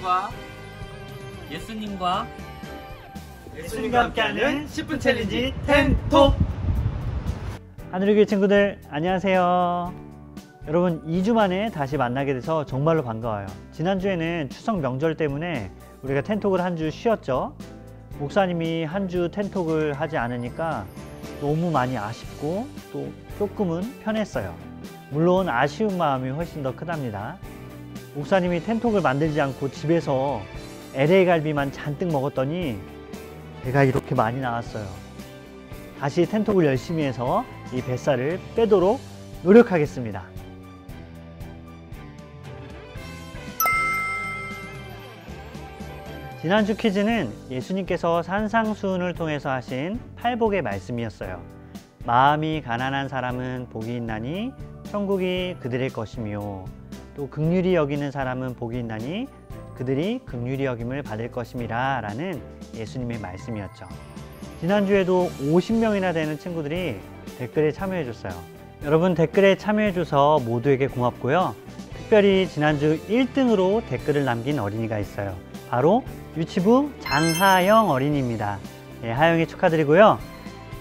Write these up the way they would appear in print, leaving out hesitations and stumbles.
친구들과 예수님과 함께하는 10분 챌린지 텐톡. 하늘의 교회 친구들 안녕하세요. 여러분 2주 만에 다시 만나게 돼서 정말로 반가워요. 지난주에는 추석 명절 때문에 우리가 텐톡을 한 주 쉬었죠. 목사님이 한 주 텐톡을 하지 않으니까 너무 많이 아쉽고 또 조금은 편했어요. 물론 아쉬운 마음이 훨씬 더 크답니다. 목사님이 텐톡을 만들지 않고 집에서 LA 갈비만 잔뜩 먹었더니 배가 이렇게 많이 나왔어요. 다시 텐톡을 열심히 해서 이 뱃살을 빼도록 노력하겠습니다. 지난주 퀴즈는 예수님께서 산상수훈을 통해서 하신 팔복의 말씀이었어요. 마음이 가난한 사람은 복이 있나니 천국이 그들의 것이며 또 긍휼히 여기는 사람은 복이 있나니 그들이 긍휼히 여김을 받을 것임이라 라는 예수님의 말씀이었죠. 지난주에도 50명이나 되는 친구들이 댓글에 참여해 줬어요. 여러분 댓글에 참여해 줘서 모두에게 고맙고요. 특별히 지난주 1등으로 댓글을 남긴 어린이가 있어요. 바로 유치부 장하영 어린이입니다. 네, 하영이 축하드리고요.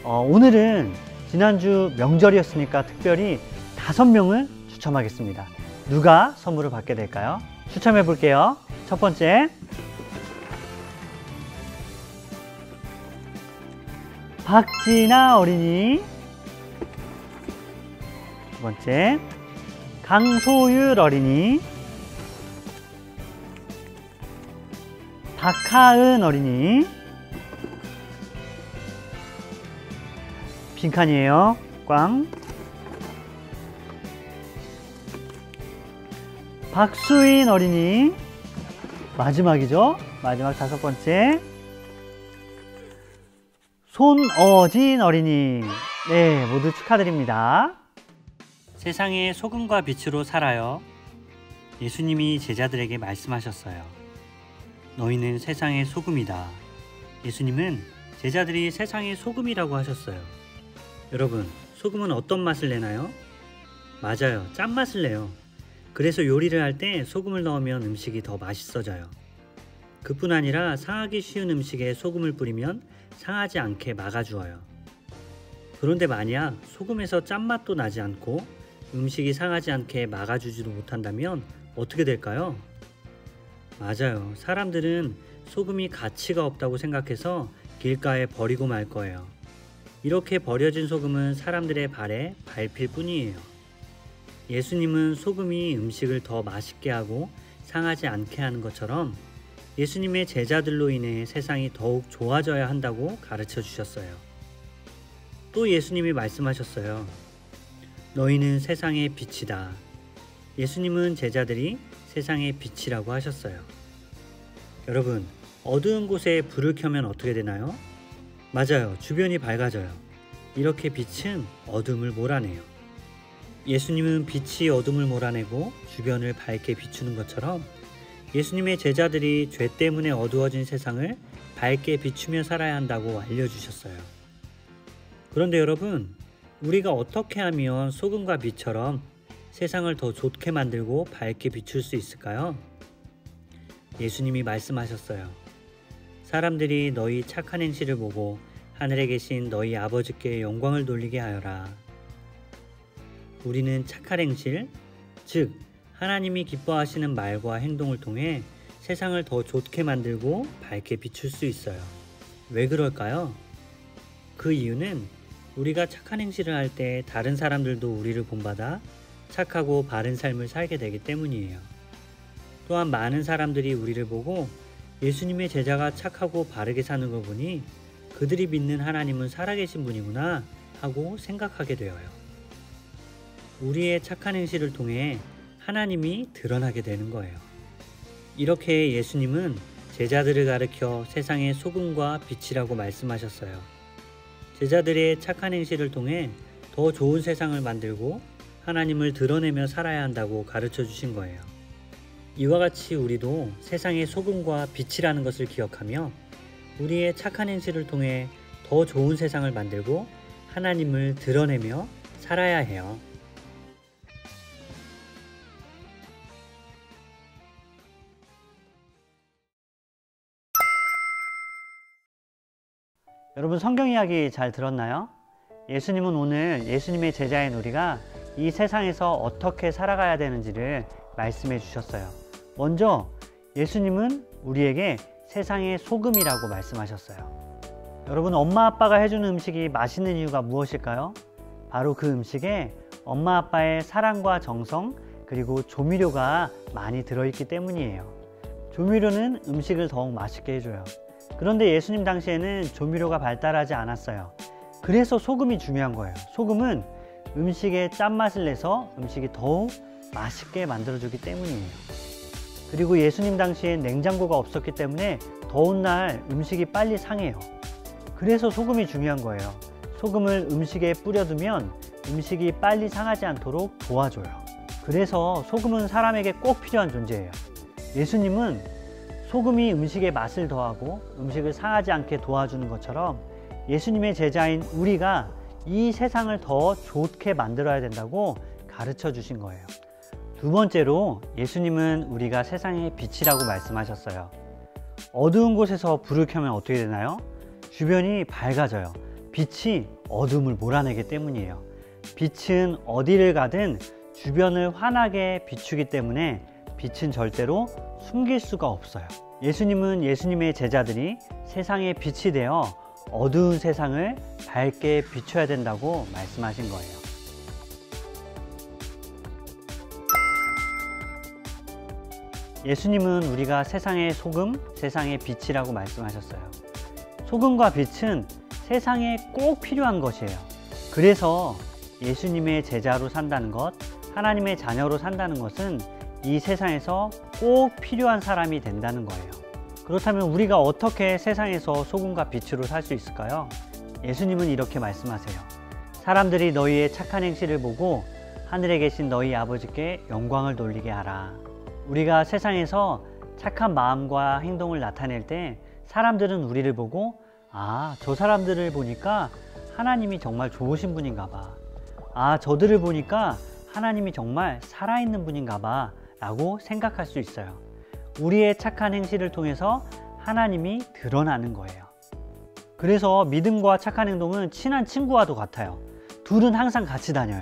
오늘은 지난주 명절이었으니까 특별히 5명을 추첨하겠습니다. 누가 선물을 받게 될까요? 추첨해 볼게요. 첫 번째, 박진아 어린이. 두 번째, 강소율 어린이. 박하은 어린이. 빈칸이에요. 꽝. 박수인 어린이. 마지막이죠. 마지막 5번째. 손어진 어린이. 네, 모두 축하드립니다. 세상의 소금과 빛으로 살아요. 예수님이 제자들에게 말씀하셨어요. 너희는 세상의 소금이다. 예수님은 제자들이 세상의 소금이라고 하셨어요. 여러분, 소금은 어떤 맛을 내나요? 맞아요, 짠맛을 내요. 그래서 요리를 할 때 소금을 넣으면 음식이 더 맛있어져요. 그뿐 아니라 상하기 쉬운 음식에 소금을 뿌리면 상하지 않게 막아주어요. 그런데 만약 소금에서 짠맛도 나지 않고 음식이 상하지 않게 막아주지도 못한다면 어떻게 될까요? 맞아요. 사람들은 소금이 가치가 없다고 생각해서 길가에 버리고 말 거예요. 이렇게 버려진 소금은 사람들의 발에 밟힐 뿐이에요. 예수님은 소금이 음식을 더 맛있게 하고 상하지 않게 하는 것처럼 예수님의 제자들로 인해 세상이 더욱 좋아져야 한다고 가르쳐 주셨어요. 또 예수님이 말씀하셨어요. 너희는 세상의 빛이다. 예수님은 제자들이 세상의 빛이라고 하셨어요. 여러분, 어두운 곳에 불을 켜면 어떻게 되나요? 맞아요, 주변이 밝아져요. 이렇게 빛은 어둠을 몰아내요. 예수님은 빛이 어둠을 몰아내고 주변을 밝게 비추는 것처럼 예수님의 제자들이 죄 때문에 어두워진 세상을 밝게 비추며 살아야 한다고 알려주셨어요. 그런데 여러분, 우리가 어떻게 하면 소금과 빛처럼 세상을 더 좋게 만들고 밝게 비출 수 있을까요? 예수님이 말씀하셨어요. 사람들이 너희 착한 행실을 보고 하늘에 계신 너희 아버지께 영광을 돌리게 하여라. 우리는 착한 행실, 즉 하나님이 기뻐하시는 말과 행동을 통해 세상을 더 좋게 만들고 밝게 비출 수 있어요. 왜 그럴까요? 그 이유는 우리가 착한 행실을 할 때 다른 사람들도 우리를 본받아 착하고 바른 삶을 살게 되기 때문이에요. 또한 많은 사람들이 우리를 보고 예수님의 제자가 착하고 바르게 사는 걸 보니 그들이 믿는 하나님은 살아계신 분이구나 하고 생각하게 되어요. 우리의 착한 행실을 통해 하나님이 드러나게 되는 거예요. 이렇게 예수님은 제자들을 가르쳐 세상의 소금과 빛이라고 말씀하셨어요. 제자들의 착한 행실을 통해 더 좋은 세상을 만들고 하나님을 드러내며 살아야 한다고 가르쳐 주신 거예요. 이와 같이 우리도 세상의 소금과 빛이라는 것을 기억하며 우리의 착한 행실을 통해 더 좋은 세상을 만들고 하나님을 드러내며 살아야 해요. 여러분 성경 이야기 잘 들었나요? 예수님은 오늘 예수님의 제자인 우리가 이 세상에서 어떻게 살아가야 되는지를 말씀해 주셨어요. 먼저 예수님은 우리에게 세상의 소금이라고 말씀하셨어요. 여러분, 엄마 아빠가 해주는 음식이 맛있는 이유가 무엇일까요? 바로 그 음식에 엄마 아빠의 사랑과 정성 그리고 조미료가 많이 들어있기 때문이에요. 조미료는 음식을 더욱 맛있게 해줘요. 그런데 예수님 당시에는 조미료가 발달하지 않았어요. 그래서 소금이 중요한 거예요. 소금은 음식의 짠맛을 내서 음식이 더욱 맛있게 만들어주기 때문이에요. 그리고 예수님 당시엔 냉장고가 없었기 때문에 더운 날 음식이 빨리 상해요. 그래서 소금이 중요한 거예요. 소금을 음식에 뿌려두면 음식이 빨리 상하지 않도록 도와줘요. 그래서 소금은 사람에게 꼭 필요한 존재예요. 예수님은 소금이 음식의 맛을 더하고 음식을 상하지 않게 도와주는 것처럼 예수님의 제자인 우리가 이 세상을 더 좋게 만들어야 된다고 가르쳐 주신 거예요. 두 번째로 예수님은 우리가 세상의 빛이라고 말씀하셨어요. 어두운 곳에서 불을 켜면 어떻게 되나요? 주변이 밝아져요. 빛이 어둠을 몰아내기 때문이에요. 빛은 어디를 가든 주변을 환하게 비추기 때문에 빛은 절대로 숨길 수가 없어요. 예수님은 예수님의 제자들이 세상의 빛이 되어 어두운 세상을 밝게 비춰야 된다고 말씀하신 거예요. 예수님은 우리가 세상의 소금, 세상의 빛이라고 말씀하셨어요. 소금과 빛은 세상에 꼭 필요한 것이에요. 그래서 예수님의 제자로 산다는 것, 하나님의 자녀로 산다는 것은 이 세상에서 꼭 필요한 사람이 된다는 거예요. 그렇다면 우리가 어떻게 세상에서 소금과 빛으로 살 수 있을까요? 예수님은 이렇게 말씀하세요. 사람들이 너희의 착한 행실을 보고 하늘에 계신 너희 아버지께 영광을 돌리게 하라. 우리가 세상에서 착한 마음과 행동을 나타낼 때 사람들은 우리를 보고 저 사람들을 보니까 하나님이 정말 좋으신 분인가 봐. 저들을 보니까 하나님이 정말 살아있는 분인가 봐 라고 생각할 수 있어요. 우리의 착한 행실을 통해서 하나님이 드러나는 거예요. 그래서 믿음과 착한 행동은 친한 친구와도 같아요. 둘은 항상 같이 다녀요.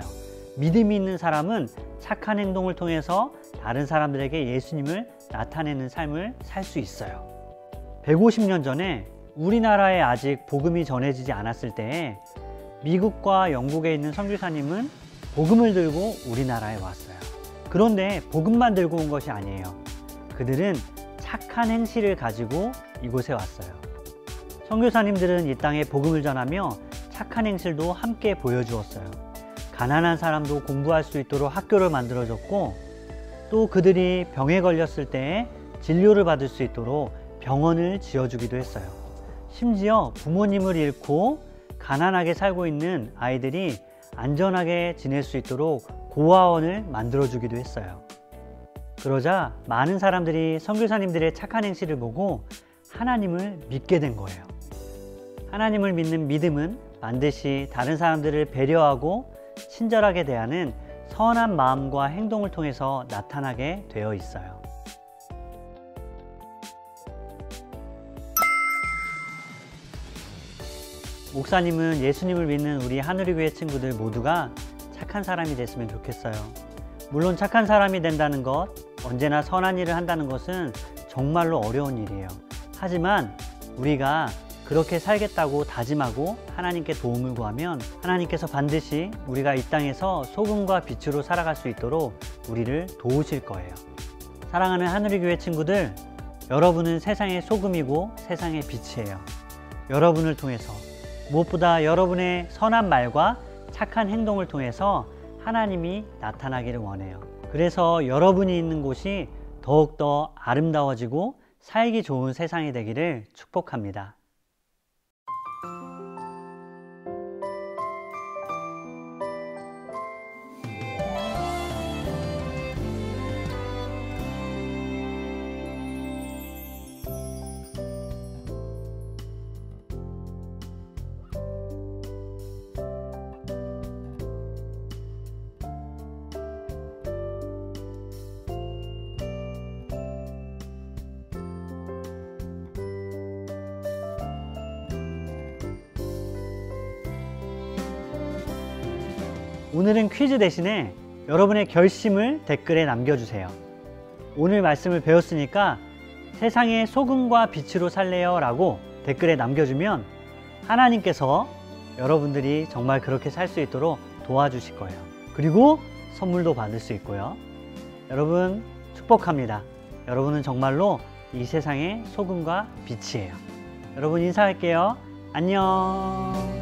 믿음이 있는 사람은 착한 행동을 통해서 다른 사람들에게 예수님을 나타내는 삶을 살 수 있어요. 150년 전에 우리나라에 아직 복음이 전해지지 않았을 때에 미국과 영국에 있는 선교사님은 복음을 들고 우리나라에 왔어요. 그런데 복음만 들고 온 것이 아니에요. 그들은 착한 행실을 가지고 이곳에 왔어요. 선교사님들은 이 땅에 복음을 전하며 착한 행실도 함께 보여주었어요. 가난한 사람도 공부할 수 있도록 학교를 만들어줬고, 또 그들이 병에 걸렸을 때에 진료를 받을 수 있도록 병원을 지어주기도 했어요. 심지어 부모님을 잃고 가난하게 살고 있는 아이들이 안전하게 지낼 수 있도록 고아원을 만들어주기도 했어요. 그러자 많은 사람들이 선교사님들의 착한 행실을 보고 하나님을 믿게 된 거예요. 하나님을 믿는 믿음은 반드시 다른 사람들을 배려하고 친절하게 대하는 선한 마음과 행동을 통해서 나타나게 되어 있어요. 목사님은 예수님을 믿는 우리 하늘의교회 친구들 모두가 착한 사람이 됐으면 좋겠어요. 물론 착한 사람이 된다는 것, 언제나 선한 일을 한다는 것은 정말로 어려운 일이에요. 하지만 우리가 그렇게 살겠다고 다짐하고 하나님께 도움을 구하면 하나님께서 반드시 우리가 이 땅에서 소금과 빛으로 살아갈 수 있도록 우리를 도우실 거예요. 사랑하는 하늘의교회 친구들, 여러분은 세상의 소금이고 세상의 빛이에요. 여러분을 통해서, 무엇보다 여러분의 선한 말과 착한 행동을 통해서 하나님이 나타나기를 원해요. 그래서 여러분이 있는 곳이 더욱더 아름다워지고 살기 좋은 세상이 되기를 축복합니다. 오늘은 퀴즈 대신에 여러분의 결심을 댓글에 남겨주세요. 오늘 말씀을 배웠으니까 세상의 소금과 빛으로 살래요 라고 댓글에 남겨주면 하나님께서 여러분들이 정말 그렇게 살 수 있도록 도와주실 거예요. 그리고 선물도 받을 수 있고요. 여러분 축복합니다. 여러분은 정말로 이 세상의 소금과 빛이에요. 여러분 인사할게요. 안녕.